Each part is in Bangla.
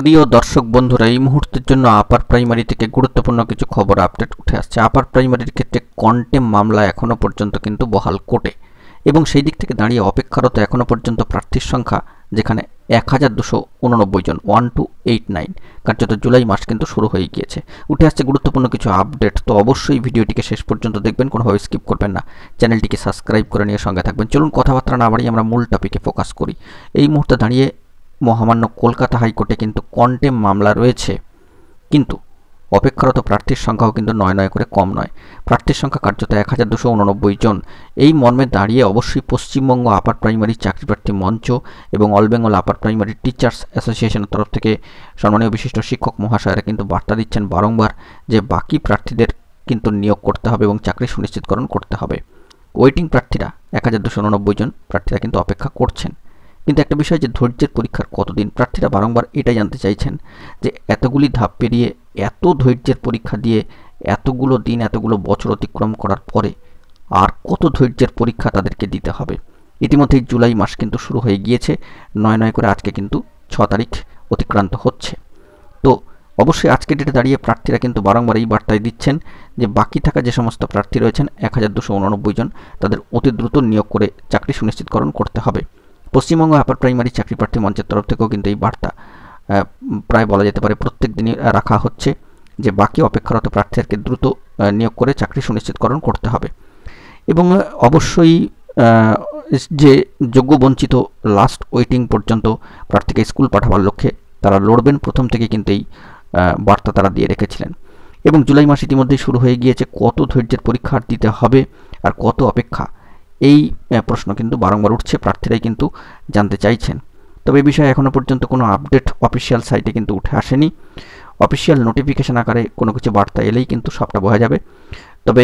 প্রিয় দর্শক বন্ধুরা, এই মুহূর্তের জন্য আপার প্রাইমারি থেকে গুরুত্বপূর্ণ কিছু খবর আপডেট উঠে আসছে। আপার প্রাইমারির ক্ষেত্রে কন্টেম্প মামলা এখনও পর্যন্ত কিন্তু বহাল কোর্টে, এবং সেই দিক থেকে দাঁড়িয়ে অপেক্ষারত এখনও পর্যন্ত প্রার্থীর সংখ্যা, যেখানে 1289 জন, 1289, কার্যত জুলাই মাস কিন্তু শুরু হয়ে গিয়েছে। উঠে আসছে গুরুত্বপূর্ণ কিছু আপডেট, তো অবশ্যই ভিডিওটিকে শেষ পর্যন্ত দেখবেন, কোনোভাবে স্কিপ করবেন না। চ্যানেলটিকে সাবস্ক্রাইব করে নিয়ে সঙ্গে থাকবেন। চলুন কথাবার্তা না বাড়িয়ে আমরা মূল টপিকে ফোকাস করি। এই মুহূর্তে দাঁড়িয়ে মহামান্য কলকাতা হাইকোর্টে কিন্তু কন্টেম্প মামলা রয়েছে, কিন্তু অপেক্ষারত প্রার্থীর সংখ্যাও কিন্তু নয় করে কম নয়। প্রার্থীর সংখ্যা কার্যত 1289 জন। এই মর্মে দাঁড়িয়ে অবশ্যই পশ্চিমবঙ্গ আপার প্রাইমারি চাকরিপ্রার্থী মঞ্চ এবং all Bengal upper primary teachers অ্যাসোসিয়েশনের তরফ থেকে সম্মানীয় বিশিষ্ট শিক্ষক মহাশয়রা কিন্তু বার্তা দিচ্ছেন বারংবার যে বাকি প্রার্থীদের কিন্তু নিয়োগ করতে হবে এবং চাকরি সুনিশ্চিতকরণ করতে হবে। ওয়েটিং প্রার্থীরা 1289 জন প্রার্থীরা কিন্তু অপেক্ষা করছেন। কিন্তু একটা বিষয়, যে ধৈর্যের পরীক্ষার কতদিন, প্রার্থীরা বারংবার এটাই জানতে চাইছেন যে এতগুলি ধাপ পেরিয়ে, এত ধৈর্যের পরীক্ষা দিয়ে, এতগুলো দিন, এতগুলো বছর অতিক্রম করার পরে আর কত ধৈর্যের পরীক্ষা তাদেরকে দিতে হবে। ইতিমধ্যেই জুলাই মাস কিন্তু শুরু হয়ে গিয়েছে, 9 করে আজকে কিন্তু 6 তারিখ অতিক্রান্ত হচ্ছে। তো অবশ্যই আজকে ডেটে দাঁড়িয়ে প্রার্থীরা কিন্তু বারংবার এই বার্তায় দিচ্ছেন যে বাকি থাকা যে সমস্ত প্রার্থী রয়েছেন 1289 জন, তাদের অতি দ্রুত নিয়োগ করে চাকরি সুনিশ্চিতকরণ করতে হবে। পশ্চিমবঙ্গ আপার প্রাইমারি চাকরি প্রার্থী মঞ্চের তরফ থেকেও কিন্তু এই বার্তা প্রায় বলা যেতে পারে প্রত্যেক দিনই রাখা হচ্ছে যে বাকি অপেক্ষারত প্রার্থীদেরকে দ্রুত নিয়োগ করে চাকরি সুনিশ্চিতকরণ করতে হবে। এবং অবশ্যই যে যোগ্য বঞ্চিত লাস্ট ওয়েটিং পর্যন্ত প্রার্থীকে স্কুল পাঠাবার লক্ষ্যে তারা লড়বেন, প্রথম থেকে কিন্তু এই বার্তা তারা দিয়ে রেখেছিলেন। এবং জুলাই মাস ইতিমধ্যেই শুরু হয়ে গিয়েছে, কত ধৈর্যের পরীক্ষা দিতে হবে আর কত অপেক্ষা, এই প্রশ্ন কিন্তু বারংবার উঠছে, প্রার্থীরাই কিন্তু জানতে চাইছেন। তবে এই বিষয়ে এখনও পর্যন্ত কোনো আপডেট অফিসিয়াল সাইটে কিন্তু উঠে আসেনি। অফিসিয়াল নোটিফিকেশন আকারে কোনো কিছু বার্তা এলেই কিন্তু সবটা বোঝা যাবে। তবে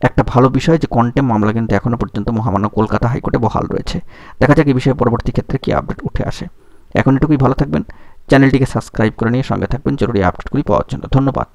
একটা ভালো বিষয় যে কন্টেম্প মামলা কিন্তু এখনও পর্যন্ত মহামান্য কলকাতা হাইকোর্টে বহাল রয়েছে। দেখা যাক এই বিষয়ে পরবর্তী ক্ষেত্রে কী আপডেট উঠে আসে। এখন এটুকুই, ভালো থাকবেন, চ্যানেলটিকে সাবস্ক্রাইব করে নিয়ে সঙ্গে থাকবেন জরুরি আপডেটগুলি পাওয়ার জন্য। ধন্যবাদ।